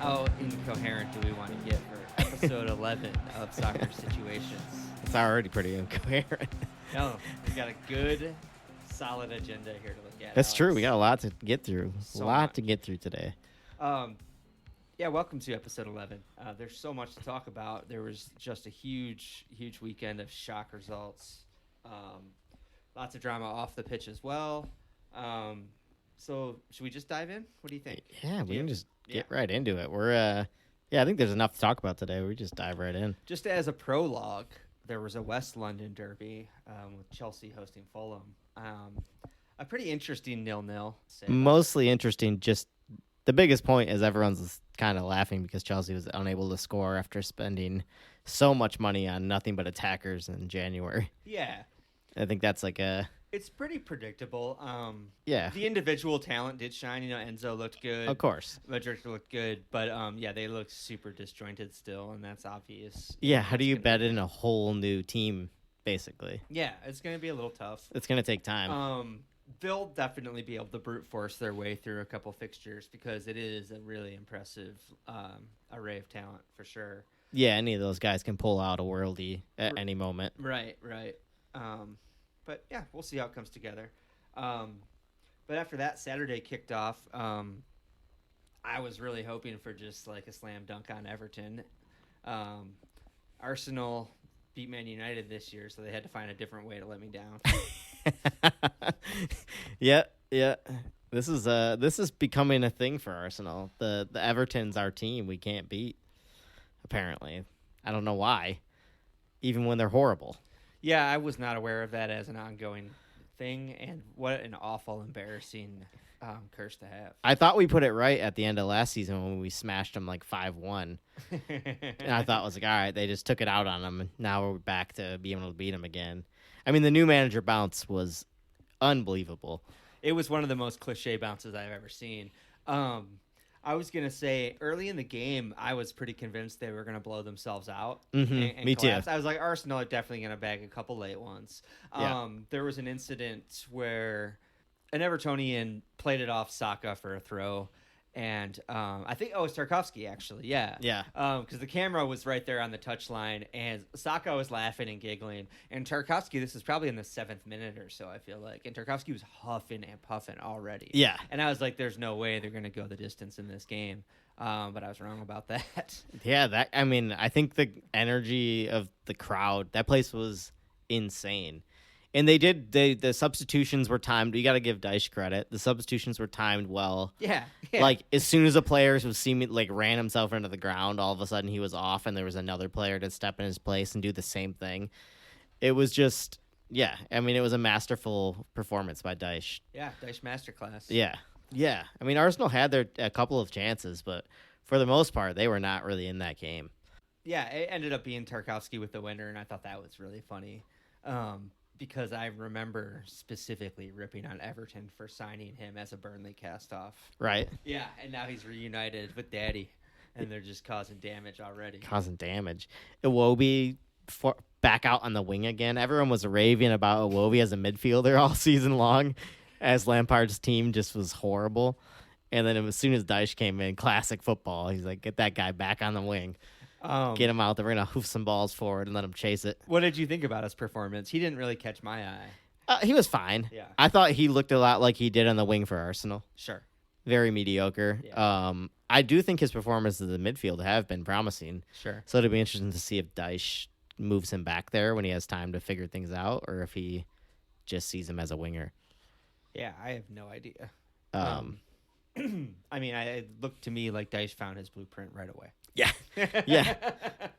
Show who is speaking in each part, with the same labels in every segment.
Speaker 1: How incoherent do we want to get for episode 11 of Soccer Situations?
Speaker 2: It's already pretty incoherent.
Speaker 1: No, we got a good, solid agenda here to look at.
Speaker 2: That's
Speaker 1: Alex.
Speaker 2: true. We got a lot to get through.
Speaker 1: So
Speaker 2: a lot
Speaker 1: much.
Speaker 2: to get through today.
Speaker 1: Yeah, welcome to episode 11. There's so much to talk about. There was just a huge weekend of shock results. Lots of drama off the pitch as well. So should we just dive in? What do you think?
Speaker 2: Yeah, we can just get right into it. I think there's enough to talk about today. We just dive right in.
Speaker 1: Just as a prologue, there was a West London derby with Chelsea hosting Fulham. A pretty interesting 0-0.
Speaker 2: Mostly interesting. Just the biggest point is everyone's kind of laughing because Chelsea was unable to score after spending so much money on nothing but attackers in January.
Speaker 1: Yeah.
Speaker 2: I think that's like a...
Speaker 1: It's pretty predictable.
Speaker 2: Yeah.
Speaker 1: The individual talent did shine. You know, Enzo looked good.
Speaker 2: Of course.
Speaker 1: Madrid looked good. But, they look super disjointed still, and that's obvious.
Speaker 2: Yeah, how do you bet in a whole new team, basically?
Speaker 1: Yeah, it's going to be a little tough.
Speaker 2: It's going to take time.
Speaker 1: They'll definitely be able to brute force their way through a couple fixtures because it is a really impressive array of talent for sure.
Speaker 2: Yeah, any of those guys can pull out a worldie at any moment.
Speaker 1: Right. But, yeah, we'll see how it comes together. But after that, Saturday kicked off. I was really hoping for just like a slam dunk on Everton. Arsenal beat Man United this year, so they had to find a different way to let me down.
Speaker 2: Yeah. This is becoming a thing for Arsenal. The Everton's our team we can't beat, apparently. I don't know why, even when they're horrible.
Speaker 1: Yeah, I was not aware of that as an ongoing thing, and what an awful, embarrassing curse to have.
Speaker 2: I thought we put it right at the end of last season when we smashed them like 5-1. And I thought it was like, all right, they just took it out on them, and now we're back to being able to beat them again. I mean, the new manager bounce was unbelievable.
Speaker 1: It was one of the most cliche bounces I've ever seen. I was going to say, early in the game, I was pretty convinced they were going to blow themselves out. And
Speaker 2: Me
Speaker 1: collapse.
Speaker 2: too.
Speaker 1: I was like, Arsenal are definitely going to bag a couple late ones.
Speaker 2: Yeah.
Speaker 1: There was an incident where an Evertonian played it off Saka for a throw. And I think, it was Tarkowski, actually. Yeah.
Speaker 2: Yeah.
Speaker 1: Because the camera was right there on the touchline, and Saka was laughing and giggling. And Tarkowski, this is probably in the 7th minute or so, I feel like. And Tarkowski was huffing and puffing already.
Speaker 2: Yeah.
Speaker 1: And I was like, there's no way they're going to go the distance in this game. But I was wrong about that.
Speaker 2: Yeah, I think the energy of the crowd, that place was insane. And the substitutions were timed. You got to give Dyche credit. The substitutions were timed well.
Speaker 1: Yeah.
Speaker 2: Like, as soon as a player ran himself into the ground, all of a sudden he was off, and there was another player to step in his place and do the same thing. It was just, yeah. I mean, it was a masterful performance by Dyche.
Speaker 1: Yeah, Dyche masterclass.
Speaker 2: Yeah. I mean, Arsenal had a couple of chances, but for the most part, they were not really in that game.
Speaker 1: Yeah, it ended up being Tarkowski with the winner, and I thought that was really funny. Because I remember specifically ripping on Everton for signing him as a Burnley cast-off.
Speaker 2: Right.
Speaker 1: Yeah, and now he's reunited with Daddy, and they're just causing damage already.
Speaker 2: Iwobi back out on the wing again. Everyone was raving about Iwobi as a midfielder all season long, as Lampard's team just was horrible. And then as soon as Dyche came in, classic football, he's like, get that guy back on the wing. Get him out there. We're going to hoof some balls forward and let him chase it.
Speaker 1: What did you think about his performance? He didn't really catch my eye.
Speaker 2: He was fine.
Speaker 1: Yeah.
Speaker 2: I thought he looked a lot like he did on the wing for Arsenal.
Speaker 1: Sure.
Speaker 2: Very mediocre.
Speaker 1: Yeah.
Speaker 2: I do think his performances in the midfield have been promising.
Speaker 1: Sure.
Speaker 2: So it'll be interesting to see if Dyche moves him back there when he has time to figure things out, or if he just sees him as a winger.
Speaker 1: Yeah, I have no idea. I mean, it looked to me like Dyche found his blueprint right away.
Speaker 2: Yeah.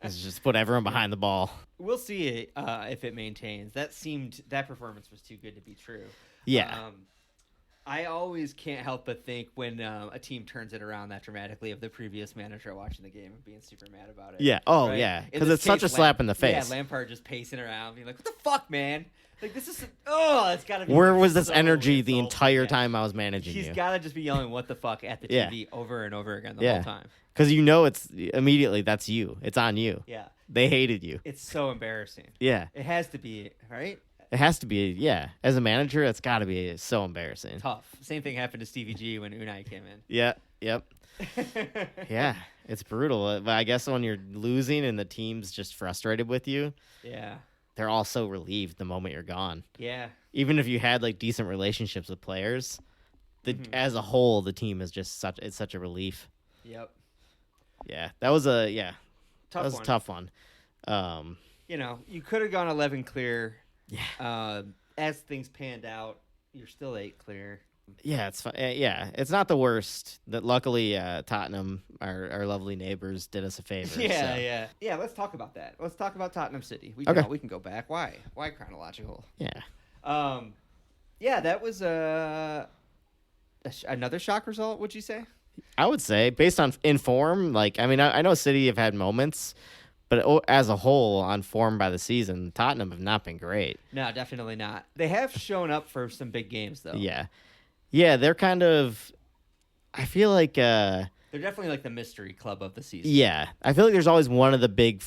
Speaker 2: Let's just put everyone behind the ball.
Speaker 1: We'll see if it maintains. That performance was too good to be true.
Speaker 2: Yeah.
Speaker 1: I always can't help but think when a team turns it around that dramatically of the previous manager watching the game and being super mad about it.
Speaker 2: Yeah. Oh,
Speaker 1: right?
Speaker 2: yeah.
Speaker 1: In
Speaker 2: Because
Speaker 1: this
Speaker 2: it's such a
Speaker 1: case,
Speaker 2: slap in the face.
Speaker 1: Yeah, Lampard just pacing around, being like, "What the fuck, man? Like this is it's got to be."
Speaker 2: Where was this
Speaker 1: so
Speaker 2: energy the
Speaker 1: insulting."
Speaker 2: entire
Speaker 1: Yeah.
Speaker 2: time I was managing
Speaker 1: He's
Speaker 2: you?
Speaker 1: got to just be yelling "What the fuck" at the
Speaker 2: Yeah.
Speaker 1: TV over and over again the
Speaker 2: Yeah.
Speaker 1: whole time.
Speaker 2: Because you know it's immediately that's you. It's on you.
Speaker 1: Yeah.
Speaker 2: They hated you.
Speaker 1: It's so embarrassing.
Speaker 2: Yeah.
Speaker 1: It has to be, right?
Speaker 2: It has to be, yeah. As a manager, it's got to be so embarrassing.
Speaker 1: Tough. Same thing happened to Stevie G when Unai came in.
Speaker 2: Yeah, yep. Yeah, it's brutal. But I guess when you're losing and the team's just frustrated with you,
Speaker 1: Yeah.
Speaker 2: they're all so relieved the moment you're gone.
Speaker 1: Yeah.
Speaker 2: Even if you had like decent relationships with players, as a whole, the team is just such a relief.
Speaker 1: Yep.
Speaker 2: Yeah, that was a tough one.
Speaker 1: You know, you could have gone 11 clear.
Speaker 2: Yeah.
Speaker 1: As things panned out, you're still 8 clear.
Speaker 2: Yeah, it's fine. Yeah, it's not the worst. That luckily, Tottenham, our lovely neighbors, did us a favor.
Speaker 1: Yeah. Let's talk about that. Let's talk about Tottenham City. We can go back. Why chronological?
Speaker 2: Yeah.
Speaker 1: Yeah, that was another shock result. Would you say?
Speaker 2: I would say, based on in form, like I know City have had moments, but as a whole, on form by the season, Tottenham have not been great.
Speaker 1: No, definitely not. They have shown up for some big games, though.
Speaker 2: Yeah, they're kind of. I feel like
Speaker 1: they're definitely like the mystery club of the season.
Speaker 2: Yeah, I feel like there's always one of the big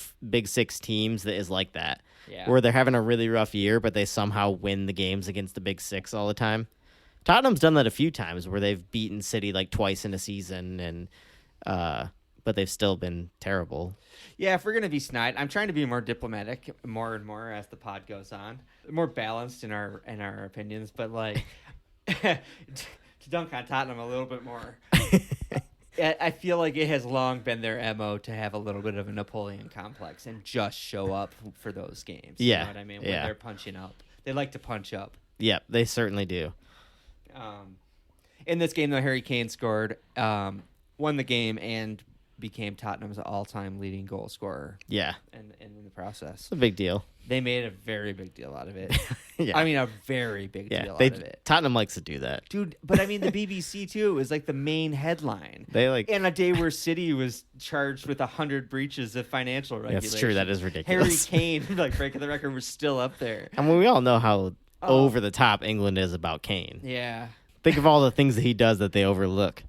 Speaker 2: six teams that is like that, where they're having a really rough year, but they somehow win the games against the big six all the time. Tottenham's done that a few times, where they've beaten City like twice in a season, and but they've still been terrible.
Speaker 1: Yeah, if we're gonna be snide, I'm trying to be more diplomatic more and more as the pod goes on, more balanced in our opinions, but like to dunk on Tottenham a little bit more. I feel like it has long been their MO to have a little bit of a Napoleon complex and just show up for those games.
Speaker 2: Yeah.
Speaker 1: You know what I mean? When they're punching up. They like to punch up.
Speaker 2: Yeah, they certainly do.
Speaker 1: In this game, though, Harry Kane scored, won the game, and became Tottenham's all-time leading goal scorer.
Speaker 2: Yeah.
Speaker 1: And in the process.
Speaker 2: It's a big deal.
Speaker 1: They made a very big deal out of it.
Speaker 2: Yeah.
Speaker 1: I mean, a very big deal out of it.
Speaker 2: Tottenham likes to do that.
Speaker 1: Dude, but I mean, the BBC, too, was like the main headline. In a day where City was charged with 100 breaches of financial regulations.
Speaker 2: That's true. That is ridiculous.
Speaker 1: Harry Kane, like breaking the record, was still up there.
Speaker 2: I mean, we all know how over the top England is about Kane.
Speaker 1: Yeah.
Speaker 2: Think of all the things that he does that they overlook.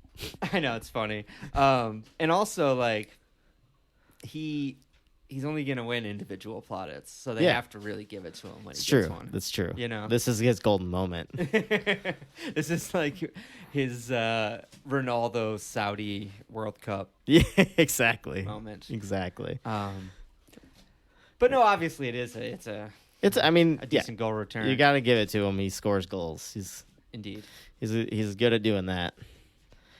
Speaker 1: I know, it's funny. And also, like, he's only going to win individual plaudits, so they have to really give it to him when he gets one.
Speaker 2: That's true.
Speaker 1: You know?
Speaker 2: This is his golden moment.
Speaker 1: This is like his Ronaldo Saudi World Cup.
Speaker 2: Yeah, exactly.
Speaker 1: Moment.
Speaker 2: Exactly.
Speaker 1: But no, obviously it's a decent goal return.
Speaker 2: You got to give it to him. He scores goals.
Speaker 1: Indeed.
Speaker 2: He's good at doing that.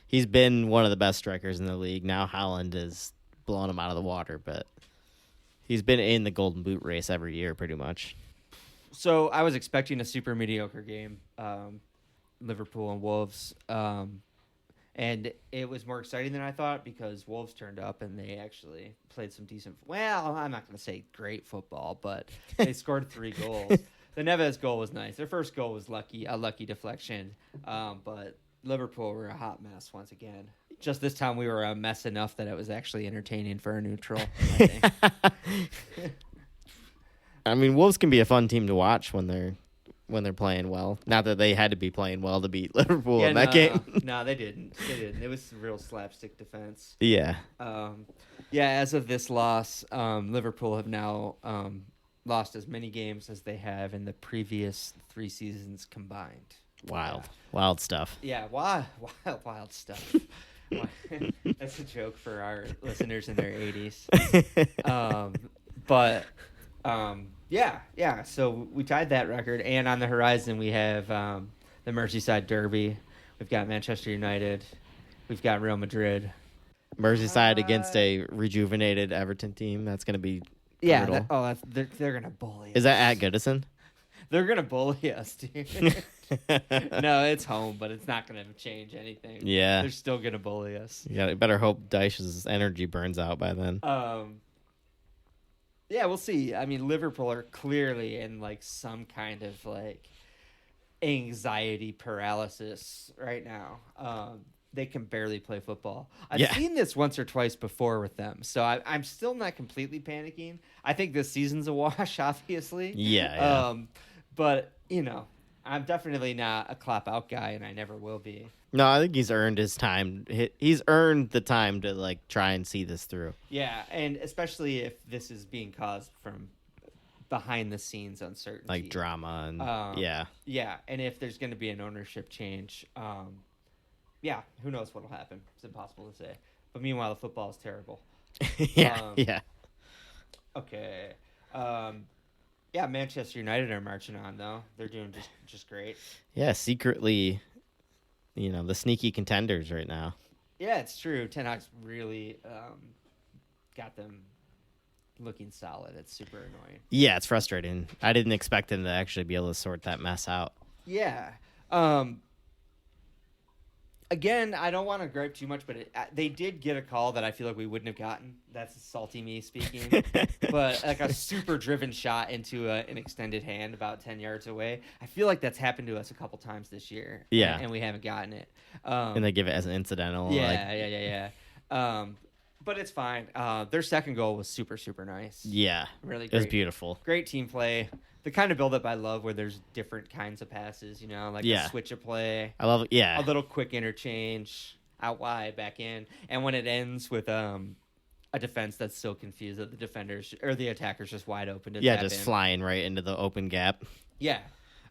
Speaker 2: He's been one of the best strikers in the league. Now Haaland is blowing him out of the water, but he's been in the Golden Boot race every year pretty much.
Speaker 1: So I was expecting a super mediocre game, Liverpool and Wolves, and it was more exciting than I thought because Wolves turned up and they actually played some decent. Well, I'm not going to say great football, but they scored 3 goals. The Neves goal was nice. Their first goal was a lucky deflection, but Liverpool were a hot mess once again. Just this time we were a mess enough that it was actually entertaining for a neutral, I think.
Speaker 2: I mean, Wolves can be a fun team to watch when they're playing well. Not that they had to be playing well to beat Liverpool in that game.
Speaker 1: No, they didn't. It was real slapstick defense.
Speaker 2: Yeah.
Speaker 1: As of this loss, Liverpool have now lost as many games as they have in the previous 3 seasons combined.
Speaker 2: Wild stuff.
Speaker 1: Yeah, wild stuff. That's a joke for our listeners in their 80s. So we tied that record, and on the horizon we have the Merseyside Derby. We've got Manchester United. We've got Real Madrid.
Speaker 2: Merseyside against a rejuvenated Everton team. That's going to be brutal.
Speaker 1: They're going to bully us.
Speaker 2: Is that at Goodison?
Speaker 1: They're going to bully us, dude. No, it's home, but it's not going to change anything.
Speaker 2: Yeah.
Speaker 1: They're still going to bully us.
Speaker 2: Yeah, you better hope Dyche's energy burns out by then.
Speaker 1: Yeah, we'll see. I mean, Liverpool are clearly in, like, some kind of, like, anxiety paralysis right now. They can barely play football. I've seen this once or twice before with them, so I'm still not completely panicking. I think this season's a wash, obviously.
Speaker 2: Yeah.
Speaker 1: But, you know, I'm definitely not a clap-out guy, and I never will be.
Speaker 2: No, I think he's earned his time. He's earned the time to, like, try and see this through.
Speaker 1: Yeah, and especially if this is being caused from behind the scenes uncertainty,
Speaker 2: like drama and
Speaker 1: yeah. And if there's going to be an ownership change, who knows what'll happen? It's impossible to say. But meanwhile, the football is terrible.
Speaker 2: yeah.
Speaker 1: Okay. Manchester United are marching on though. They're doing just great.
Speaker 2: Yeah, secretly, the sneaky contenders right now.
Speaker 1: Yeah, it's true. Ten Hag's really got them looking solid. It's super annoying.
Speaker 2: Yeah, it's frustrating. I didn't expect them to actually be able to sort that mess out.
Speaker 1: Yeah. Again, I don't want to gripe too much, but they did get a call that I feel like we wouldn't have gotten. That's salty me speaking. But like a super driven shot into an extended hand about 10 yards away. I feel like that's happened to us a couple times this year.
Speaker 2: Yeah.
Speaker 1: And we haven't gotten it.
Speaker 2: And they give it as an incidental.
Speaker 1: Yeah. But it's fine. Their second goal was super, super nice.
Speaker 2: Yeah.
Speaker 1: Really great.
Speaker 2: It was beautiful.
Speaker 1: Great team play. The kind of build-up I love where there's different kinds of passes, like a switch of play.
Speaker 2: I love it,
Speaker 1: a little quick interchange, out wide, back in. And when it ends with a defense that's so confused that the defenders or the attackers just wide open to tap
Speaker 2: just
Speaker 1: in.
Speaker 2: Flying right into the open gap.
Speaker 1: Yeah.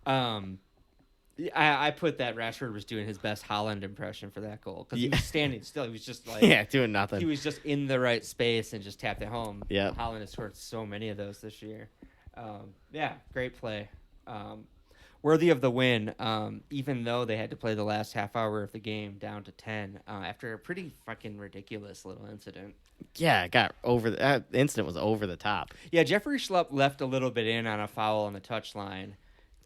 Speaker 1: I put that Rashford was doing his best Holland impression for that goal because he was standing still. He was just like
Speaker 2: doing nothing.
Speaker 1: He was just in the right space and just tapped it home.
Speaker 2: Yeah,
Speaker 1: Holland has scored so many of those this year. Great play. Worthy of the win, even though they had to play the last half hour of the game down to 10 after a pretty fucking ridiculous little incident.
Speaker 2: Yeah, it got over that incident was over the top.
Speaker 1: Yeah, Jeffrey Schlupp left a little bit in on a foul on the touchline,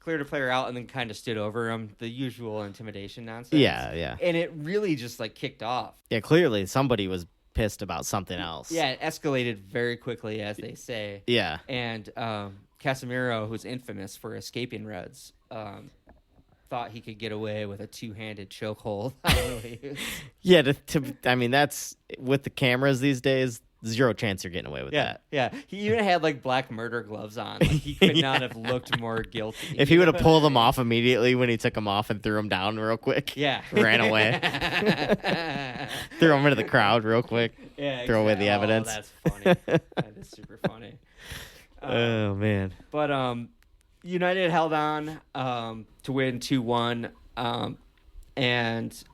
Speaker 1: cleared a player out, and then kind of stood over him. The usual intimidation nonsense.
Speaker 2: Yeah.
Speaker 1: And it really just kicked off.
Speaker 2: Yeah, clearly somebody was pissed about something else.
Speaker 1: Yeah, it escalated very quickly, as they say.
Speaker 2: Yeah.
Speaker 1: And Casemiro, who's infamous for escaping Reds, thought he could get away with a two-handed chokehold.
Speaker 2: Yeah, that's with the cameras these days, zero chance you're getting away with that.
Speaker 1: Yeah, he even had black murder gloves on. He could not have looked more guilty.
Speaker 2: If he would have pulled them off immediately when he took them off and threw them down real quick.
Speaker 1: Yeah.
Speaker 2: Ran away. Threw them into the crowd real quick.
Speaker 1: Yeah,
Speaker 2: throw away the evidence.
Speaker 1: That's funny. That is super funny.
Speaker 2: Oh, man.
Speaker 1: But United held on to win 2-1. And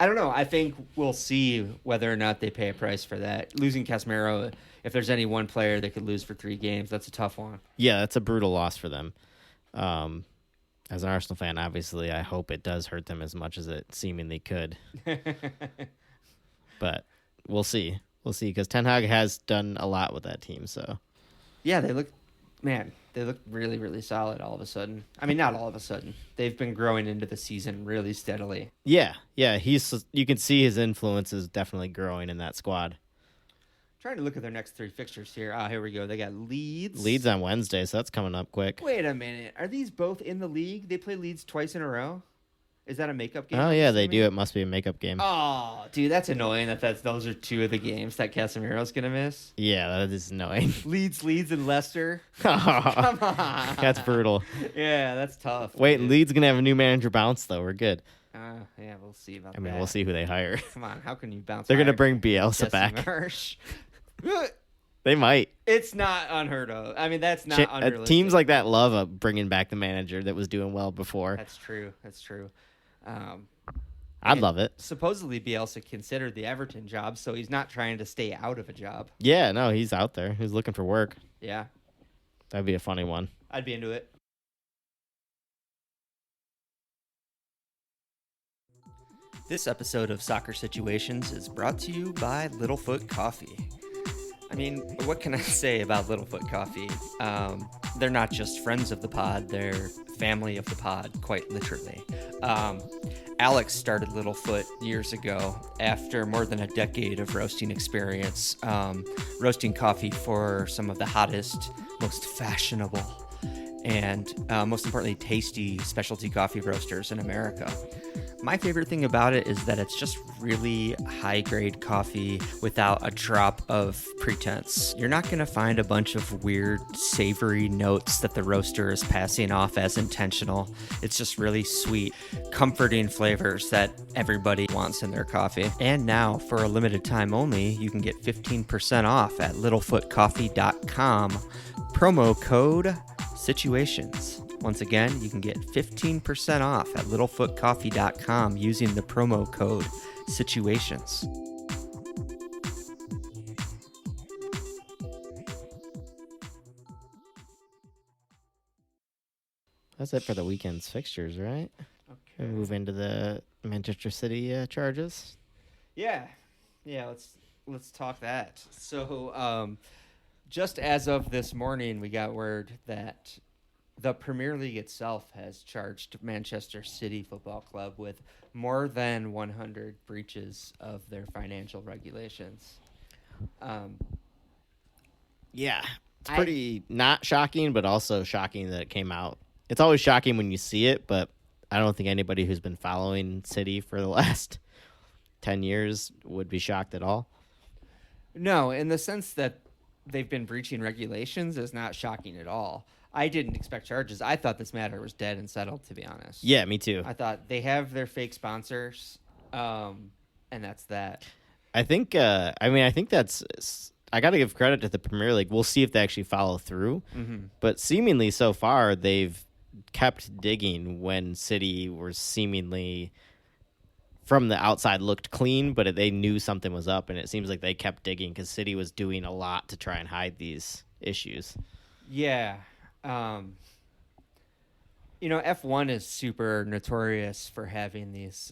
Speaker 1: I don't know. I think we'll see whether or not they pay a price for that. Losing Casemiro, if there's any one player that could lose for 3 games, that's a tough one.
Speaker 2: Yeah, that's a brutal loss for them. As an Arsenal fan, obviously, I hope it does hurt them as much as it seemingly could. But we'll see. We'll see, because Ten Hag has done a lot with that team. So, yeah,
Speaker 1: they look really, really solid all of a sudden. I mean, not all of a sudden. They've been growing into the season really steadily.
Speaker 2: Yeah. You can see his influence is definitely growing in that squad.
Speaker 1: Trying to look at their next 3 fixtures here. Here we go. They got Leeds.
Speaker 2: Leeds on Wednesday, so that's coming up quick.
Speaker 1: Wait a minute. Are these both in the league? They play Leeds twice in a row? Is that a makeup game?
Speaker 2: Oh, yeah, they do. It must be a makeup game.
Speaker 1: Oh, dude, that's annoying those are 2 of the games that Casemiro's going to miss.
Speaker 2: Yeah, that is annoying.
Speaker 1: Leeds, and Leicester.
Speaker 2: Come
Speaker 1: on.
Speaker 2: That's brutal.
Speaker 1: Yeah, that's tough.
Speaker 2: Wait,
Speaker 1: dude.
Speaker 2: Leeds going to have a new manager bounce, though. We're good.
Speaker 1: Yeah, we'll see about that.
Speaker 2: I mean, we'll see who they hire.
Speaker 1: Come on, how can you bounce?
Speaker 2: They're going to bring Bielsa back.
Speaker 1: Marsh.
Speaker 2: They might.
Speaker 1: It's not unheard of. I mean, that's not unrealistic.
Speaker 2: Teams like that love bringing back the manager that was doing well before.
Speaker 1: That's true.
Speaker 2: I'd love it.
Speaker 1: Supposedly, Bielsa considered the Everton job, so he's not trying to stay out of a job.
Speaker 2: Yeah, no, he's out there. He's looking for work.
Speaker 1: Yeah.
Speaker 2: That'd be a funny one.
Speaker 1: I'd be into it. This episode of Soccer Situations is brought to you by Littlefoot Coffee. I mean, what can I say about Littlefoot Coffee? They're not just friends of the pod, they're family of the pod, quite literally. Alex started Littlefoot years ago after more than a decade of roasting experience, roasting coffee for some of the hottest, most fashionable, and most importantly, tasty specialty coffee roasters in America. My favorite thing about it is that it's just really high-grade coffee without a drop of pretense. You're not going to find a bunch of weird, savory notes that the roaster is passing off as intentional. It's just really sweet, comforting flavors that everybody wants in their coffee. And now, for a limited time only, you can get 15% off at littlefootcoffee.com. promo code SITUATIONS. Once again, you can get 15% off at littlefootcoffee.com using the promo code SITUATIONS.
Speaker 2: That's it for the weekend's fixtures, right?
Speaker 1: Okay.
Speaker 2: Move into the Manchester City charges.
Speaker 1: Yeah, let's talk that. So, just as of this morning, we got word that the Premier League itself has charged Manchester City Football Club with more than 100 breaches of their financial regulations.
Speaker 2: Yeah, it's pretty not shocking, but also shocking that it came out. It's always shocking when you see it, but I don't think anybody who's been following City for the last 10 years would be shocked at all.
Speaker 1: No, in the sense that they've been breaching regulations is not shocking at all. I didn't expect charges. I thought this matter was dead and settled, to be honest.
Speaker 2: Yeah, me too.
Speaker 1: I thought they have their fake sponsors, and that's that.
Speaker 2: I think that's... I got to give credit to the Premier League. We'll see if they actually follow through. Mm-hmm. But seemingly so far, they've kept digging when City were seemingly, from the outside, looked clean, but they knew something was up, and it seems like they kept digging because City was doing a lot to try and hide these issues.
Speaker 1: Yeah. F1 is super notorious for having these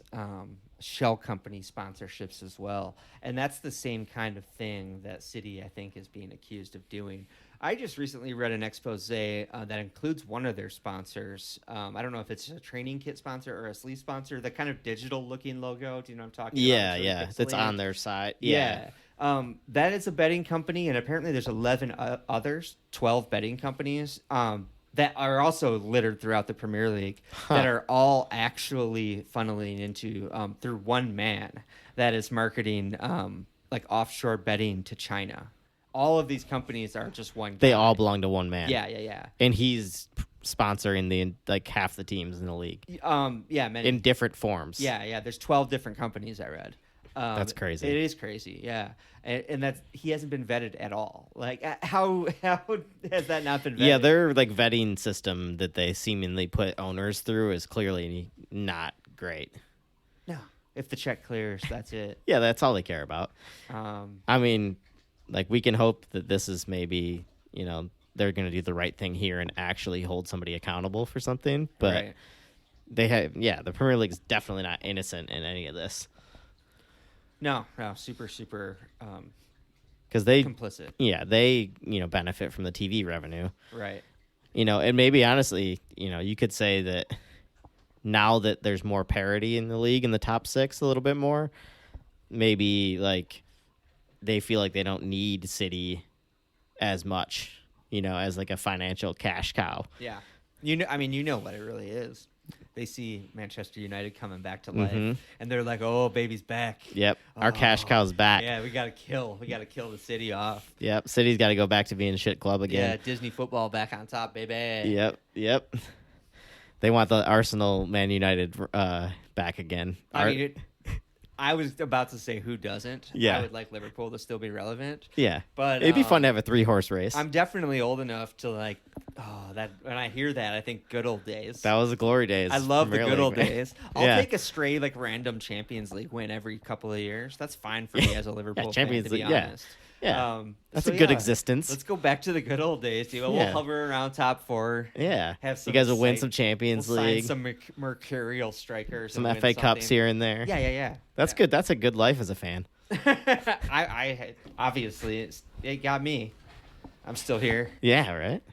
Speaker 1: shell company sponsorships as well. And that's the same kind of thing that City, I think, is being accused of doing. I just recently read an expose that includes one of their sponsors. I don't know if it's a training kit sponsor or a sleeve sponsor, the kind of digital-looking logo. Do you know what I'm talking about?
Speaker 2: Yeah. That's on their side.
Speaker 1: Yeah. That is a betting company, and apparently there's 11 others, 12 betting companies that are also littered throughout the Premier League that are all actually funneling into through one man that is marketing like offshore betting to China. All of these companies are just one guy.
Speaker 2: They all belong to one man.
Speaker 1: Yeah.
Speaker 2: And he's sponsoring half the teams in the league.
Speaker 1: Many.
Speaker 2: In different forms.
Speaker 1: Yeah. There's 12 different companies I read.
Speaker 2: That's crazy.
Speaker 1: It is crazy, yeah. And that's he hasn't been vetted at all. Like, how has that not been vetted?
Speaker 2: Yeah, their vetting system that they seemingly put owners through is clearly not great.
Speaker 1: No, if the check clears, that's it.
Speaker 2: Yeah, that's all they care about. I mean, we can hope that this is maybe, they're going to do the right thing here and actually hold somebody accountable for something. But the Premier League's definitely not innocent in any of this.
Speaker 1: No, super,
Speaker 2: because they
Speaker 1: complicit.
Speaker 2: Yeah, they benefit from the TV revenue,
Speaker 1: right?
Speaker 2: And maybe honestly, you could say that now that there's more parity in the league in the top six, a little bit more, maybe they feel like they don't need City as much, as a financial cash cow.
Speaker 1: Yeah, what it really is. They see Manchester United coming back to life, and they're like, "Oh, baby's back."
Speaker 2: Yep, our cash cow's back.
Speaker 1: Yeah, we gotta kill the City off.
Speaker 2: Yep, City's got to go back to being a shit club again.
Speaker 1: Yeah, Disney football back on top, baby.
Speaker 2: Yep. They want the Arsenal Man United back again.
Speaker 1: I was about to say who doesn't.
Speaker 2: Yeah.
Speaker 1: I would like Liverpool to still be relevant.
Speaker 2: Yeah.
Speaker 1: But
Speaker 2: it'd be fun to have a 3-horse race.
Speaker 1: I'm definitely old enough to that when I hear that, I think good old days.
Speaker 2: That was the glory days.
Speaker 1: I love the good old days. I'll take a stray random Champions League win every couple of years. That's fine for me as a Liverpool fan, to be honest.
Speaker 2: Yeah. That's a good existence.
Speaker 1: Let's go back to the good old days, dude. We'll hover around top 4.
Speaker 2: Yeah. You guys will win some Champions League.
Speaker 1: Sign some mercurial strikers.
Speaker 2: Some FA Cups here and there.
Speaker 1: Yeah.
Speaker 2: That's good. That's a good life as a fan.
Speaker 1: I obviously, it got me. I'm still here.
Speaker 2: Yeah, right?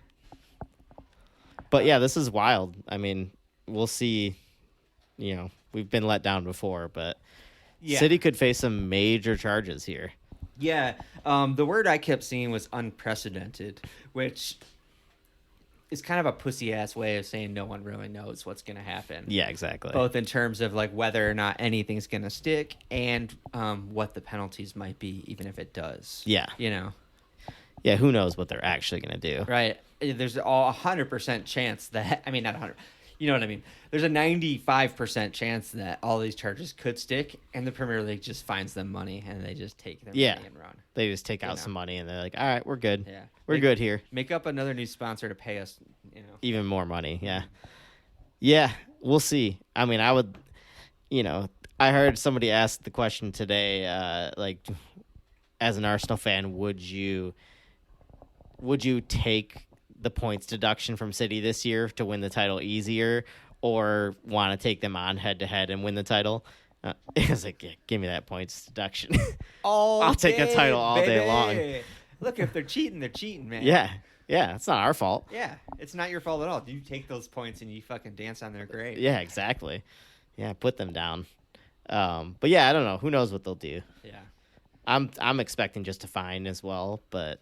Speaker 2: But yeah, this is wild. I mean, we'll see. We've been let down before, but City could face some major charges here.
Speaker 1: Yeah, the word I kept seeing was unprecedented, which is kind of a pussy-ass way of saying no one really knows what's going to happen.
Speaker 2: Yeah, exactly.
Speaker 1: Both in terms of whether or not anything's going to stick and what the penalties might be, even if it does.
Speaker 2: Yeah. Yeah, who knows what they're actually going to do.
Speaker 1: Right. There's a 100% chance that, not 100, You know what I mean? There's a 95% chance that all these charges could stick, and the Premier League just finds them money, and they just take their money and run.
Speaker 2: They just take out some money, and they're like, all right, we're good.
Speaker 1: Yeah.
Speaker 2: We're good here.
Speaker 1: Make up another new sponsor to pay us,
Speaker 2: Even more money, yeah. Yeah, we'll see. I mean, I would, I heard somebody ask the question today, as an Arsenal fan, would you take the points deduction from City this year to win the title easier, or want to take them on head-to-head and win the title? It was like, yeah, give me that points deduction. I'll take a title all day long.
Speaker 1: Look, if they're cheating, man.
Speaker 2: Yeah, it's not our fault.
Speaker 1: Yeah, it's not your fault at all. You take those points and you fucking dance on their grave.
Speaker 2: Yeah, exactly. Yeah, put them down. But yeah, I don't know. Who knows what they'll do?
Speaker 1: Yeah.
Speaker 2: I'm expecting just a fine as well, but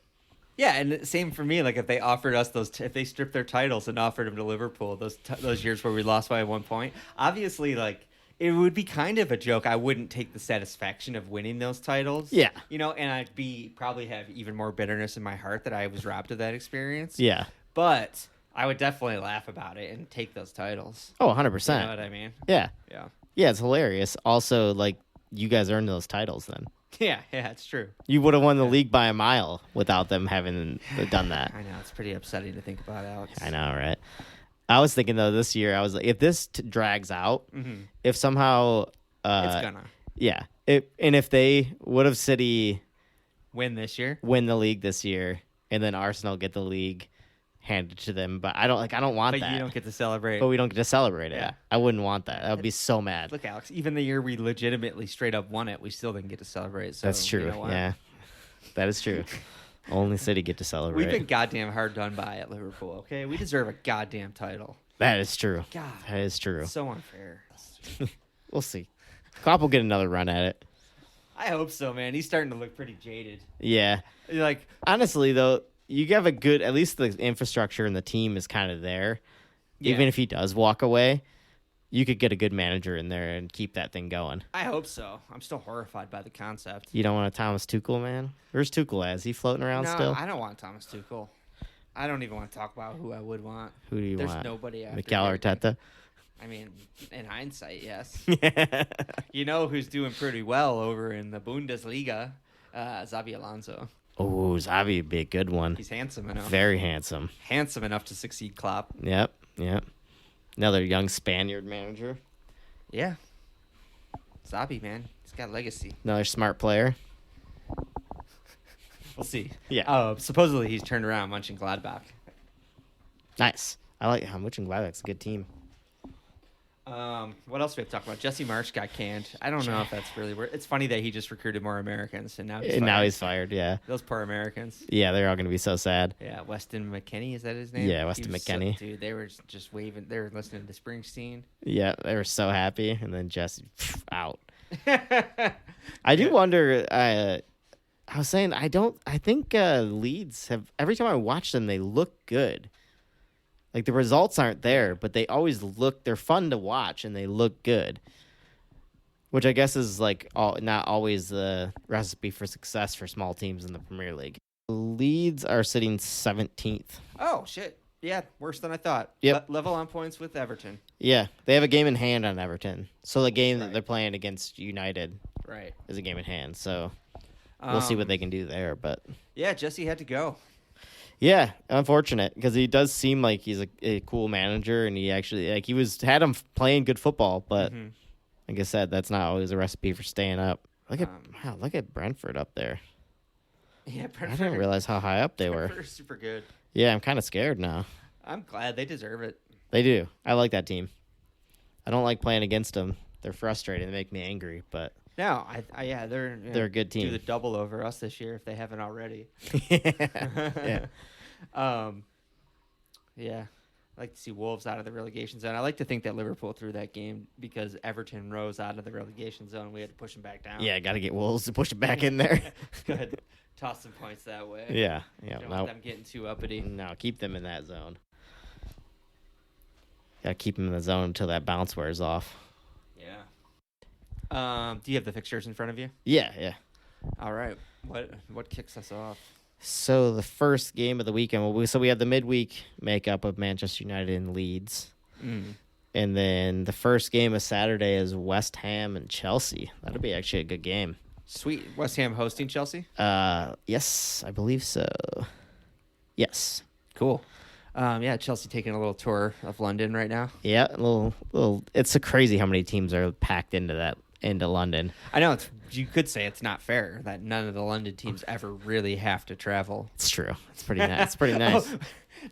Speaker 1: yeah, and same for me. Like if they offered us if they stripped their titles and offered them to Liverpool, those years where we lost by 1 point, obviously, like it would be kind of a joke. I wouldn't take the satisfaction of winning those titles.
Speaker 2: Yeah,
Speaker 1: and I'd probably have even more bitterness in my heart that I was robbed of that experience.
Speaker 2: Yeah,
Speaker 1: but I would definitely laugh about it and take those titles.
Speaker 2: Oh, 100%.
Speaker 1: You know what I mean?
Speaker 2: Yeah,
Speaker 1: yeah.
Speaker 2: It's hilarious. Also, like you guys earned those titles then.
Speaker 1: Yeah, it's true.
Speaker 2: You would have won the league by a mile without them having done that.
Speaker 1: I know, it's pretty upsetting to think about, Alex.
Speaker 2: I know, right? I was thinking, though, this year, I was like, if this drags out, if somehow...
Speaker 1: it's gonna.
Speaker 2: Yeah. If they would have City...
Speaker 1: win
Speaker 2: the league this year, and then Arsenal get the league handed to them, but I don't want that.
Speaker 1: But you don't get to celebrate.
Speaker 2: But we don't get to celebrate it.
Speaker 1: Yeah.
Speaker 2: I wouldn't want that. I would be so mad.
Speaker 1: Look, Alex, even the year we legitimately straight up won it, we still didn't get to celebrate. So
Speaker 2: that's true.
Speaker 1: You know what?
Speaker 2: Yeah. That is true. Only City get to celebrate.
Speaker 1: We've been goddamn hard done by at Liverpool, okay? We deserve a goddamn title.
Speaker 2: That is true.
Speaker 1: God.
Speaker 2: That is true.
Speaker 1: So unfair.
Speaker 2: We'll see. Klopp will get another run at it.
Speaker 1: I hope so, man. He's starting to look pretty jaded.
Speaker 2: Yeah.
Speaker 1: Like,
Speaker 2: honestly, though, you have a good, at least the infrastructure and the team is kind of there. Yeah. Even if he does walk away, you could get a good manager in there and keep that thing going.
Speaker 1: I hope so. I'm still horrified by the concept.
Speaker 2: You don't want a Thomas Tuchel, man? Where's Tuchel at? Is he floating around still?
Speaker 1: No, I don't want Thomas Tuchel. I don't even want to talk about who I would want.
Speaker 2: Who do you want?
Speaker 1: There's nobody after
Speaker 2: Mikel Arteta?
Speaker 1: I mean, in hindsight, yes. You know who's doing pretty well over in the Bundesliga? Xabi Alonso.
Speaker 2: Oh, Xavi would be a good one.
Speaker 1: He's handsome enough.
Speaker 2: Very handsome.
Speaker 1: Handsome enough to succeed Klopp.
Speaker 2: Yep. Another young Spaniard manager.
Speaker 1: Yeah. Xabi, man. He's got legacy.
Speaker 2: Another smart player.
Speaker 1: We'll see.
Speaker 2: Yeah.
Speaker 1: Supposedly he's turned around Mönchengladbach.
Speaker 2: Nice. I like how Mönchengladbach's a good team.
Speaker 1: What else do we have to talk about? Jesse Marsch got canned. I don't know if that's really weird. It's funny that he just recruited more Americans, and now he's fired.
Speaker 2: Yeah.
Speaker 1: Those poor Americans.
Speaker 2: Yeah, they're all going to be so sad.
Speaker 1: Yeah, Weston McKennie, is that his name?
Speaker 2: Yeah, Weston McKennie.
Speaker 1: Dude, they were just waving. They were listening to Springsteen.
Speaker 2: Yeah, they were so happy, and then Jesse out. I do wonder. I was saying I think Leeds have, every time I watch them, they look good. Like, the results aren't there, but they always they're fun to watch, and they look good. Which I guess is, like, not always the recipe for success for small teams in the Premier League. Leeds are sitting 17th.
Speaker 1: Oh, shit. Yeah, worse than I thought.
Speaker 2: Yep.
Speaker 1: Level on points with Everton.
Speaker 2: Yeah, they have a game in hand on Everton. So the game that they're playing against United is a game in hand. So we'll see what they can do there. But
Speaker 1: yeah, Jesse had to go.
Speaker 2: Yeah, unfortunate, because he does seem like he's a cool manager, and he actually had him playing good football, but like I said, that's not always a recipe for staying up. Look at Brentford up there.
Speaker 1: Yeah, Brentford.
Speaker 2: I didn't realize how high up they were.
Speaker 1: Brentford is super good.
Speaker 2: Yeah, I'm kind of scared now.
Speaker 1: I'm glad they deserve it.
Speaker 2: They do. I like that team. I don't like playing against them. They're frustrating. They make me angry, but
Speaker 1: no, they're
Speaker 2: a good team.
Speaker 1: Do the double over us this year if they haven't already.
Speaker 2: Yeah.
Speaker 1: Yeah. I like to see Wolves out of the relegation zone. I like to think that Liverpool threw that game because Everton rose out of the relegation zone. We had to push them back down.
Speaker 2: Yeah, got to get Wolves to push it back in there.
Speaker 1: Good. Toss some points that way.
Speaker 2: Yeah.
Speaker 1: Don't want them getting too uppity.
Speaker 2: No, keep them in that zone. Got to keep them in the zone until that bounce wears off.
Speaker 1: Yeah. Do you have the fixtures in front of you?
Speaker 2: Yeah.
Speaker 1: All right. What kicks us off?
Speaker 2: So the first game of the weekend, we have the midweek makeup of Manchester United and Leeds. And then the first game of Saturday is West Ham and Chelsea. That'll be actually a good game.
Speaker 1: Sweet. West Ham hosting Chelsea?
Speaker 2: Yes, I believe so. Yes.
Speaker 1: Cool. Yeah, Chelsea taking a little tour of London right now.
Speaker 2: Yeah, a little. It's crazy how many teams are packed into London.
Speaker 1: I know you could say it's not fair that none of the London teams ever really have to travel.
Speaker 2: It's true. It's pretty nice. It's pretty nice.
Speaker 1: Oh,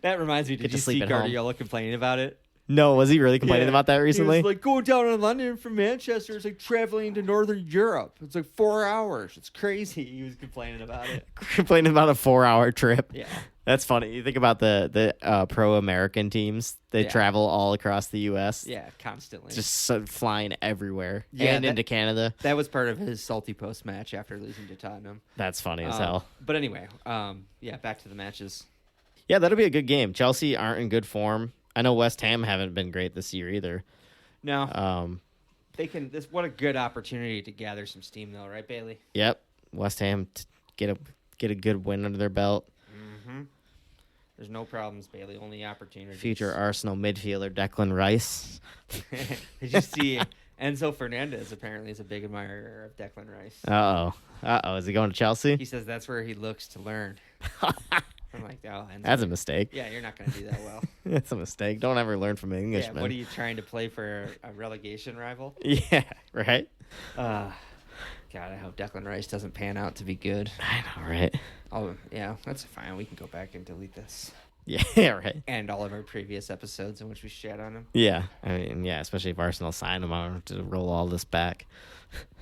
Speaker 1: that reminds me. Did you see Guardiola complaining about it?
Speaker 2: No, was he really complaining about that recently?
Speaker 1: He was like, going down to London from Manchester is like traveling to Northern Europe. It's like 4 hours. It's crazy. He was complaining about it.
Speaker 2: Complaining about a 4-hour trip.
Speaker 1: Yeah.
Speaker 2: That's funny. You think about the pro-American teams. They travel all across the U.S.
Speaker 1: Yeah, constantly.
Speaker 2: Just flying everywhere
Speaker 1: and
Speaker 2: into Canada.
Speaker 1: That was part of his salty post-match after losing to Tottenham.
Speaker 2: That's funny as hell.
Speaker 1: But anyway, back to the matches.
Speaker 2: Yeah, that'll be a good game. Chelsea aren't in good form. I know West Ham haven't been great this year either.
Speaker 1: No. They can. What a good opportunity to gather some steam, though, right, Bailey?
Speaker 2: Yep. West Ham get a good win under their belt.
Speaker 1: Mm-hmm. There's no problems, Bailey. Only opportunities.
Speaker 2: Future Arsenal midfielder Declan Rice.
Speaker 1: Did you see Enzo Fernandez apparently is a big admirer of Declan Rice.
Speaker 2: Uh-oh. Is he going to Chelsea?
Speaker 1: He says that's where he looks to learn. I'm like, oh, Enzo.
Speaker 2: That's a mistake.
Speaker 1: Yeah, you're not going to do that well.
Speaker 2: That's a mistake. Don't ever learn from an Englishman.
Speaker 1: Yeah, what are you trying to play for a relegation rival?
Speaker 2: Yeah, right?
Speaker 1: God, I hope Declan Rice doesn't pan out to be good.
Speaker 2: I know, right?
Speaker 1: Oh, yeah, that's fine. We can go back and delete this.
Speaker 2: Yeah, right.
Speaker 1: And all of our previous episodes in which we shat on him.
Speaker 2: Yeah, I mean, especially if Arsenal signed him, I'll have to roll all this back.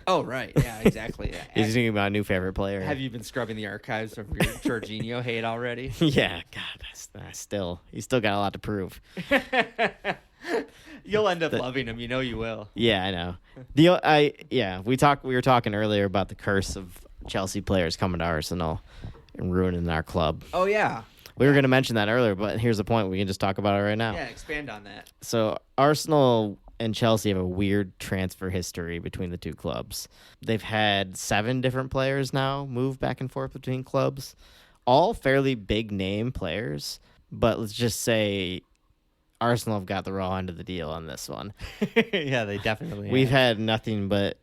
Speaker 1: Oh, right. Yeah, exactly.
Speaker 2: He's thinking about a new favorite player.
Speaker 1: Have you been scrubbing the archives of your Jorginho hate already?
Speaker 2: Yeah, God, he's still got a lot to prove.
Speaker 1: You'll end up loving him. You know you will.
Speaker 2: Yeah, I know. We were talking earlier about the curse of Chelsea players coming to Arsenal and ruining our club.
Speaker 1: Oh, yeah.
Speaker 2: We were going to mention that earlier, but here's the point. We can just talk about it right now.
Speaker 1: Yeah, expand on that.
Speaker 2: So Arsenal and Chelsea have a weird transfer history between the two clubs. They've had 7 different players now move back and forth between clubs, all fairly big name players, but let's just say Arsenal have got the raw end of the deal on this one.
Speaker 1: Yeah, they definitely
Speaker 2: We've had nothing but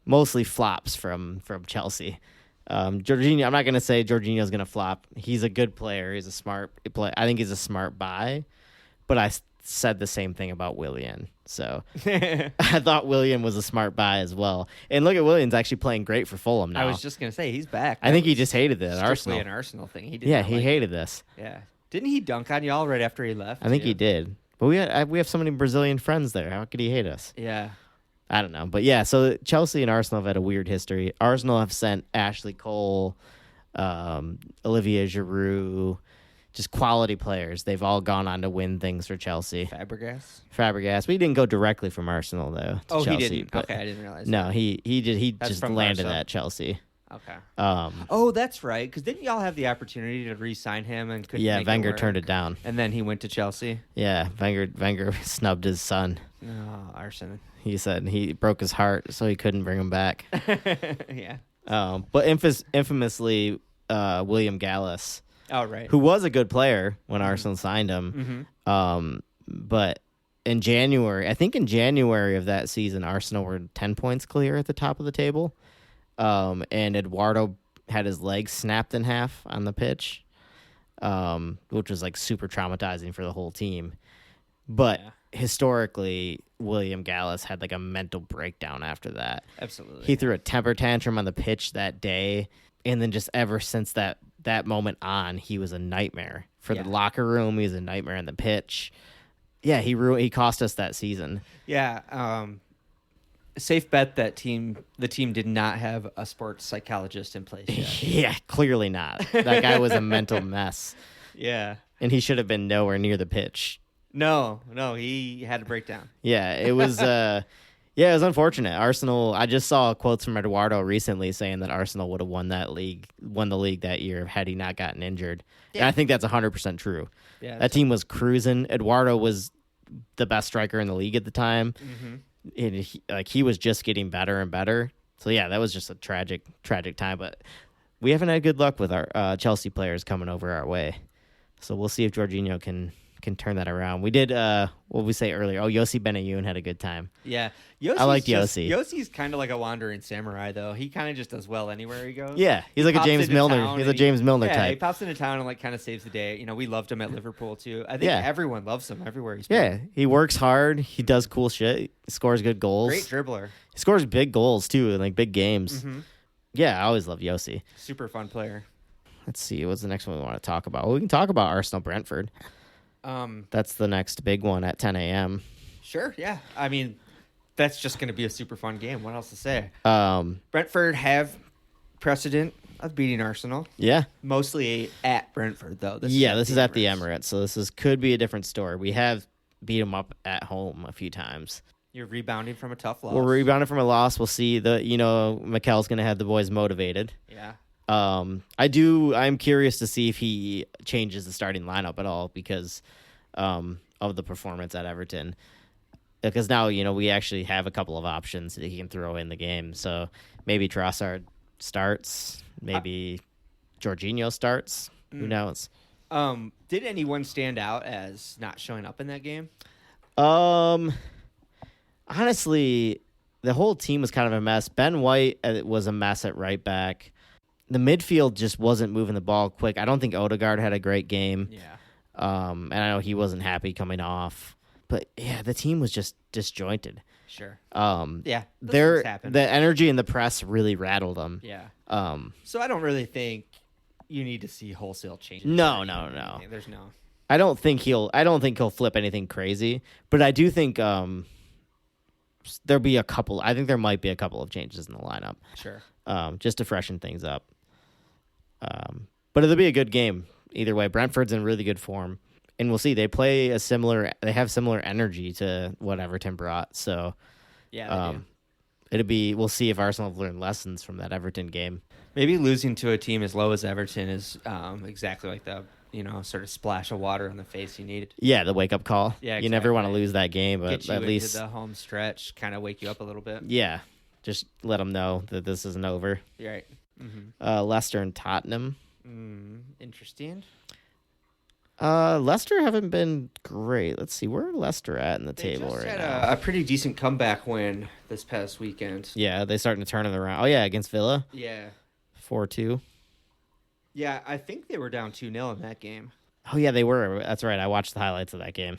Speaker 2: mostly flops from Chelsea. Jorginho, I'm not going to say Jorginho's going to flop. He's a good player. He's a smart player. I think he's a smart buy, but I said the same thing about Willian. So I thought Willian was a smart buy as well. And look at Willian's actually playing great for Fulham now.
Speaker 1: I was just going to say, he's back.
Speaker 2: I think he just hated it at
Speaker 1: Strictly
Speaker 2: Arsenal.
Speaker 1: an Arsenal thing. He
Speaker 2: hated this.
Speaker 1: Yeah. Didn't he dunk on y'all right after he left?
Speaker 2: I think he did. But we have so many Brazilian friends there. How could he hate us?
Speaker 1: Yeah.
Speaker 2: I don't know. But yeah, so Chelsea and Arsenal have had a weird history. Arsenal have sent Ashley Cole, Olivier Giroud, just quality players. They've all gone on to win things for Chelsea. Fabregas. We didn't go directly from Arsenal though. To Chelsea,
Speaker 1: he didn't. Okay, I didn't realize.
Speaker 2: No,
Speaker 1: that.
Speaker 2: he
Speaker 1: That's
Speaker 2: just
Speaker 1: from
Speaker 2: landed
Speaker 1: Barca.
Speaker 2: at Chelsea.
Speaker 1: Okay. That's right. Because didn't y'all have the opportunity to re-sign him and couldn't?
Speaker 2: Yeah,
Speaker 1: make
Speaker 2: Wenger
Speaker 1: it work?
Speaker 2: turned it down.
Speaker 1: And then he went to Chelsea.
Speaker 2: Yeah, Wenger snubbed his son.
Speaker 1: Oh, arson.
Speaker 2: He said he broke his heart, so he couldn't bring him back.
Speaker 1: Yeah.
Speaker 2: But infamously, William Gallas.
Speaker 1: Oh, right.
Speaker 2: Who was a good player when Arsenal signed him.
Speaker 1: Mm-hmm.
Speaker 2: But in January of that season, Arsenal were 10 points clear at the top of the table. And Eduardo had his leg snapped in half on the pitch, which was like super traumatizing for the whole team. But historically, William Gallas had like a mental breakdown after that.
Speaker 1: Absolutely.
Speaker 2: He threw a temper tantrum on the pitch that day. And then just ever since that moment on, he was a nightmare for the locker room. He was a nightmare on the pitch. Yeah, he cost us that season.
Speaker 1: Yeah. Safe bet that the team did not have a sports psychologist in place yet.
Speaker 2: Yeah, clearly not. That guy was a mental mess.
Speaker 1: Yeah.
Speaker 2: And he should have been nowhere near the pitch.
Speaker 1: No, he had a breakdown.
Speaker 2: Yeah, it was it was unfortunate. Arsenal, I just saw quotes from Eduardo recently saying that Arsenal would have won the league that year had he not gotten injured. Yeah. And I think that's 100% true.
Speaker 1: Yeah.
Speaker 2: That team was cruising. Eduardo was the best striker in the league at the time.
Speaker 1: Mm-hmm.
Speaker 2: And he was just getting better and better. So yeah, that was just a tragic time. But we haven't had good luck with our Chelsea players coming over our way. So we'll see if Jorginho can can turn that around. We did what we say earlier. Oh, Yossi Benayoun had a good time.
Speaker 1: Yeah.
Speaker 2: I liked Yossi.
Speaker 1: Yossi's kind of like a wandering samurai, though. He kind of just does well anywhere he goes.
Speaker 2: Yeah, he's like a James Milner. He's a James Milner
Speaker 1: he
Speaker 2: type.
Speaker 1: pops into town and like kind of saves the day. We loved him at Liverpool too. I think everyone loves him everywhere he's played.
Speaker 2: Yeah, he works hard. He does cool shit. He scores good goals.
Speaker 1: Great dribbler.
Speaker 2: He scores big goals too in like big games.
Speaker 1: Mm-hmm.
Speaker 2: Yeah, I always love Yossi.
Speaker 1: Super fun player.
Speaker 2: Let's see, what's the next one we want to talk about? Well, we can talk about Arsenal Brentford. That's the next big one at 10 a.m.
Speaker 1: Sure, yeah. I mean, that's just going to be a super fun game. What else to say? Brentford have precedent of beating Arsenal.
Speaker 2: Yeah.
Speaker 1: Mostly at Brentford, though.
Speaker 2: This is at the Emirates, so could be a different story. We have beat them up at home a few times.
Speaker 1: You're rebounding from a tough loss.
Speaker 2: We're rebounding from a loss. We'll see. Mikel's going to have the boys motivated.
Speaker 1: Yeah.
Speaker 2: I'm curious to see if he changes the starting lineup at all because of the performance at Everton. Because now, we actually have a couple of options that he can throw in the game. So maybe Trossard starts, maybe Jorginho starts. Who knows?
Speaker 1: Did anyone stand out as not showing up in that game?
Speaker 2: Honestly, the whole team was kind of a mess. Ben White was a mess at right back. The midfield just wasn't moving the ball quick. I don't think Odegaard had a great game.
Speaker 1: Yeah.
Speaker 2: And I know he wasn't happy coming off. But, yeah, the team was just disjointed.
Speaker 1: Sure.
Speaker 2: Yeah.
Speaker 1: The
Speaker 2: energy in the press really rattled them.
Speaker 1: Yeah. So I don't really think you need to see wholesale changes.
Speaker 2: No.
Speaker 1: There's no.
Speaker 2: I don't think he'll flip anything crazy. But I do think there'll be a couple. I think there might be a couple of changes in the lineup.
Speaker 1: Sure.
Speaker 2: Just to freshen things up. But it'll be a good game either way. Brentford's in really good form, and we'll see. They have similar energy to what Everton brought. So,
Speaker 1: yeah, they do.
Speaker 2: We'll see if Arsenal have learned lessons from that Everton game.
Speaker 1: Maybe losing to a team as low as Everton is exactly like the sort of splash of water on the face you need.
Speaker 2: Yeah, the wake up call.
Speaker 1: Yeah, exactly.
Speaker 2: You never want to lose that game, but
Speaker 1: get you
Speaker 2: at least
Speaker 1: into the home stretch, kind of wake you up a little bit.
Speaker 2: Yeah, just let them know that this isn't over.
Speaker 1: You're right. Mm-hmm.
Speaker 2: Leicester and Tottenham.
Speaker 1: Interesting.
Speaker 2: Leicester haven't been great. Let's see, where are Leicester at in the table right now?
Speaker 1: A pretty decent comeback win this past weekend.
Speaker 2: Yeah, they starting to turn it around. Oh yeah, against Villa.
Speaker 1: Yeah.
Speaker 2: 4-2.
Speaker 1: Yeah, I think they were down 2-0 in that game.
Speaker 2: Oh yeah, they were. That's right. I watched the highlights of that game.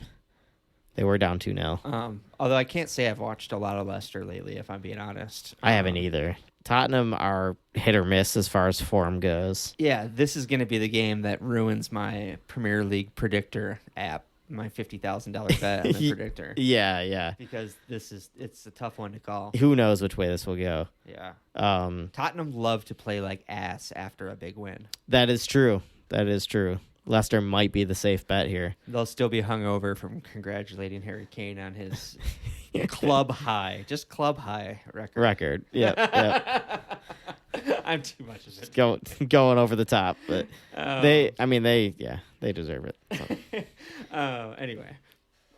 Speaker 2: They were down 2-0.
Speaker 1: Although I can't say I've watched a lot of Leicester lately, if I'm being honest.
Speaker 2: I haven't either. Tottenham are hit or miss as far as form goes.
Speaker 1: Yeah, this is going to be the game that ruins my Premier League predictor app, my $50,000 bet on the predictor.
Speaker 2: Yeah.
Speaker 1: Because it's a tough one to call.
Speaker 2: Who knows which way this will go?
Speaker 1: Yeah. Tottenham love to play like ass after a big win.
Speaker 2: That is true. Leicester might be the safe bet here.
Speaker 1: They'll still be hungover from congratulating Harry Kane on his club high record.
Speaker 2: Yep.
Speaker 1: I'm too much of it.
Speaker 2: Going over the top, but they deserve it. So.
Speaker 1: Anyway,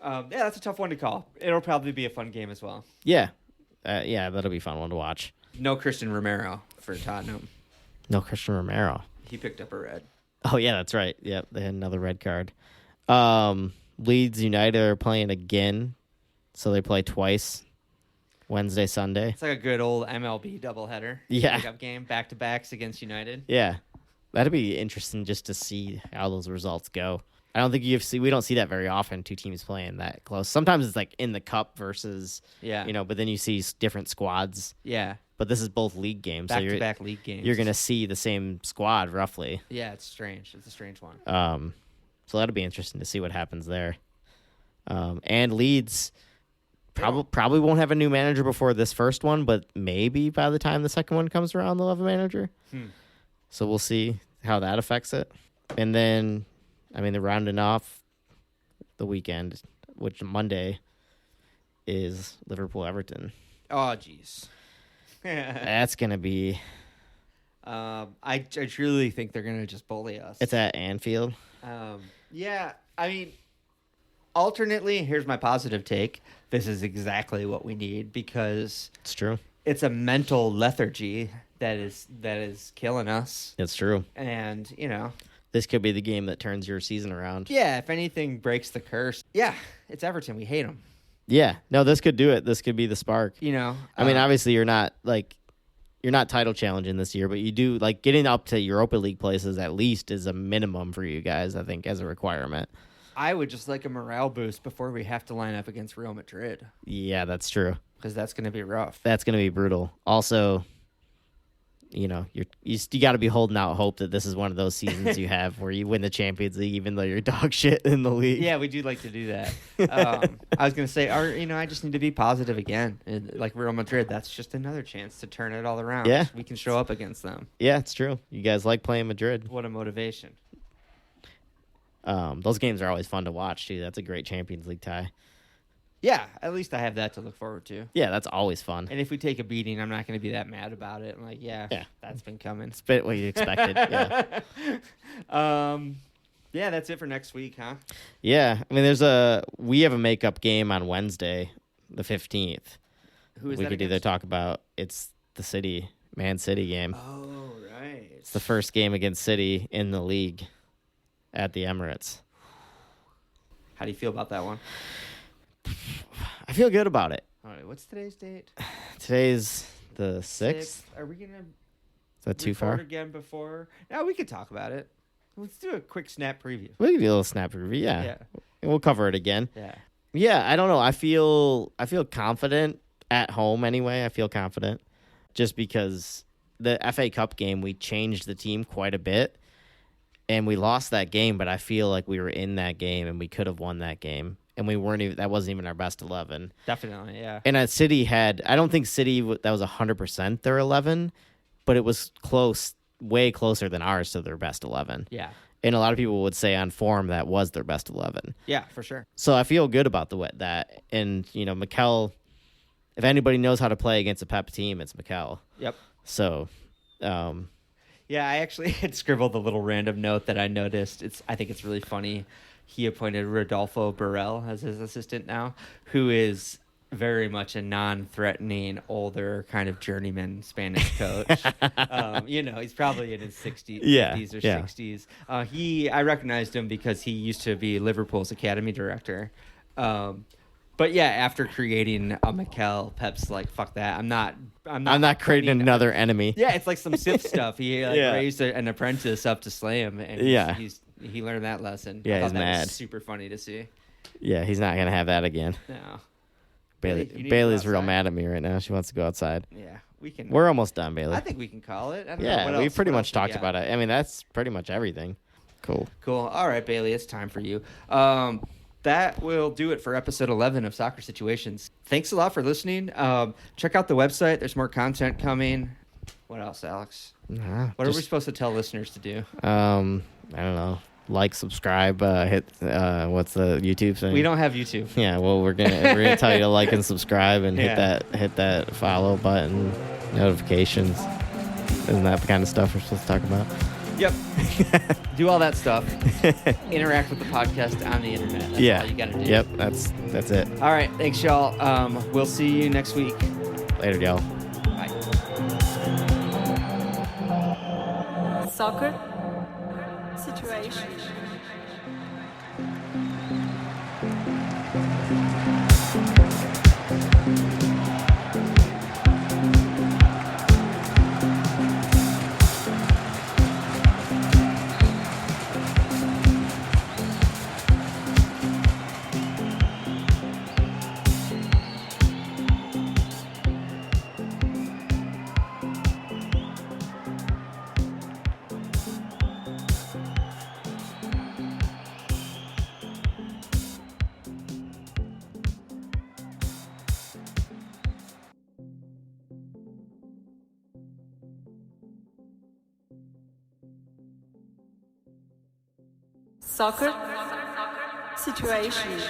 Speaker 1: that's a tough one to call. It'll probably be a fun game as well.
Speaker 2: Yeah, that'll be a fun one to watch.
Speaker 1: No Christian Romero for Tottenham.
Speaker 2: No Christian Romero.
Speaker 1: He picked up a red.
Speaker 2: Oh, yeah, that's right. Yep, they had another red card. Leeds United are playing again, so they play twice, Wednesday, Sunday.
Speaker 1: It's like a good old MLB doubleheader.
Speaker 2: Yeah.
Speaker 1: Pickup game, back-to-backs against United.
Speaker 2: Yeah, that'd be interesting just to see how those results go. I don't think we don't see that very often, two teams playing that close. Sometimes it's like in the cup versus, but then you see different squads.
Speaker 1: Yeah.
Speaker 2: But this is both league games.
Speaker 1: Back-to-back league games.
Speaker 2: You're going to see the same squad, roughly.
Speaker 1: Yeah, it's strange. It's a strange one.
Speaker 2: So that'll be interesting to see what happens there. And Leeds probably won't have a new manager before this first one, but maybe by the time the second one comes around, they'll have a manager. So we'll see how that affects it. And then, they're rounding off the weekend, which Monday is Liverpool-Everton.
Speaker 1: Oh, jeez.
Speaker 2: That's going to be...
Speaker 1: I truly think they're going to just bully us.
Speaker 2: It's at Anfield.
Speaker 1: Yeah, alternately, here's my positive take. This is exactly what we need because...
Speaker 2: It's true.
Speaker 1: It's a mental lethargy that is killing us.
Speaker 2: It's true.
Speaker 1: And,
Speaker 2: this could be the game that turns your season around.
Speaker 1: Yeah, if anything breaks the curse. Yeah, it's Everton. We hate them.
Speaker 2: Yeah. No, this could do it. This could be the spark.
Speaker 1: You know,
Speaker 2: I mean, obviously you're not title challenging this year, but you do like getting up to Europa League places at least is a minimum for you guys, I think, as a requirement.
Speaker 1: I would just like a morale boost before we have to line up against Real Madrid.
Speaker 2: Yeah, that's true.
Speaker 1: Because that's going to be rough.
Speaker 2: That's going to be brutal. Also, you got to be holding out hope that this is one of those seasons you have where you win the Champions League even though you're dog shit in the league.
Speaker 1: Yeah, we do like to do that. I was going to say, I just need to be positive again. And like Real Madrid, that's just another chance to turn it all around.
Speaker 2: Yeah.
Speaker 1: We can show up against them.
Speaker 2: Yeah, it's true. You guys like playing Madrid.
Speaker 1: What a motivation.
Speaker 2: Those games are always fun to watch, too. That's a great Champions League tie.
Speaker 1: Yeah, at least I have that to look forward to.
Speaker 2: Yeah, that's always fun.
Speaker 1: And if we take a beating, I'm not going to be that mad about it. I'm like, yeah, that's been coming.
Speaker 2: It's a bit what you expected. Yeah.
Speaker 1: Yeah, that's it for next week, huh?
Speaker 2: Yeah. I mean, we have a makeup game on Wednesday, the 15th.
Speaker 1: Who is
Speaker 2: we
Speaker 1: that
Speaker 2: could
Speaker 1: against?
Speaker 2: either talk about it's the Man City game.
Speaker 1: Oh, right.
Speaker 2: It's the first game against City in the league at the Emirates.
Speaker 1: How do you feel about that one?
Speaker 2: I feel good about it.
Speaker 1: All right, what's today's date?
Speaker 2: Today's the 6th.
Speaker 1: Are we gonna?
Speaker 2: Is that too
Speaker 1: record
Speaker 2: far?
Speaker 1: again before? No, we could talk about it. Let's do a quick snap preview.
Speaker 2: We can do a little snap review. Yeah.
Speaker 1: Yeah.
Speaker 2: We'll cover it again.
Speaker 1: Yeah.
Speaker 2: Yeah, I don't know. I feel confident at home anyway. I feel confident just because the FA Cup game, we changed the team quite a bit and we lost that game, but I feel like we were in that game and we could have won that game. And we weren't even, that wasn't even our best 11.
Speaker 1: Definitely, yeah.
Speaker 2: And City I don't think City, that was 100% their 11, but it was close, way closer than ours to their best 11.
Speaker 1: Yeah.
Speaker 2: And a lot of people would say on form that was their best 11.
Speaker 1: Yeah, for sure.
Speaker 2: So I feel good about that. And, Mikel, if anybody knows how to play against a Pep team, it's Mikel.
Speaker 1: Yep.
Speaker 2: So,
Speaker 1: yeah, I actually had scribbled a little random note that I noticed. I think it's really funny. He appointed Rodolfo Borrell as his assistant now, who is very much a non-threatening, older kind of journeyman Spanish coach. He's probably in his 50s or 60s. I recognized him because he used to be Liverpool's academy director. But yeah, after creating a Mikel, Pep's like, fuck that. I'm not
Speaker 2: creating another enemy.
Speaker 1: Yeah, it's like some Sith stuff. He raised an apprentice up to slay him, and he learned that lesson.
Speaker 2: Yeah,
Speaker 1: I thought
Speaker 2: he's
Speaker 1: that
Speaker 2: mad.
Speaker 1: was super funny to see.
Speaker 2: Yeah, he's not gonna have that again.
Speaker 1: No.
Speaker 2: Bailey's real mad at me right now. She wants to go outside.
Speaker 1: Yeah, we can.
Speaker 2: We're almost done, Bailey.
Speaker 1: I think we can call it. I don't
Speaker 2: yeah,
Speaker 1: know.
Speaker 2: we've pretty
Speaker 1: what
Speaker 2: much
Speaker 1: else
Speaker 2: talked
Speaker 1: we
Speaker 2: about it. I mean, that's pretty much everything. Cool.
Speaker 1: All right, Bailey, it's time for you. That will do it for episode 11 of Soccer Situations. Thanks a lot for listening. Check out the website. There's more content coming. What else, Alex? What are we supposed to tell listeners to do?
Speaker 2: I don't know. Like, subscribe, hit what's the YouTube thing?
Speaker 1: We don't have YouTube.
Speaker 2: Yeah, well, we're gonna tell you to like and subscribe and hit that follow button, notifications. Isn't that the kind of stuff we're supposed to talk about?
Speaker 1: Yep. Do all that stuff. Interact with the podcast on the internet. That's all you gotta do.
Speaker 2: Yep, that's it.
Speaker 1: All right, thanks, y'all. We'll see you next week.
Speaker 2: Later, y'all.
Speaker 1: Bye.
Speaker 3: Soccer Situation. Soccer Situation.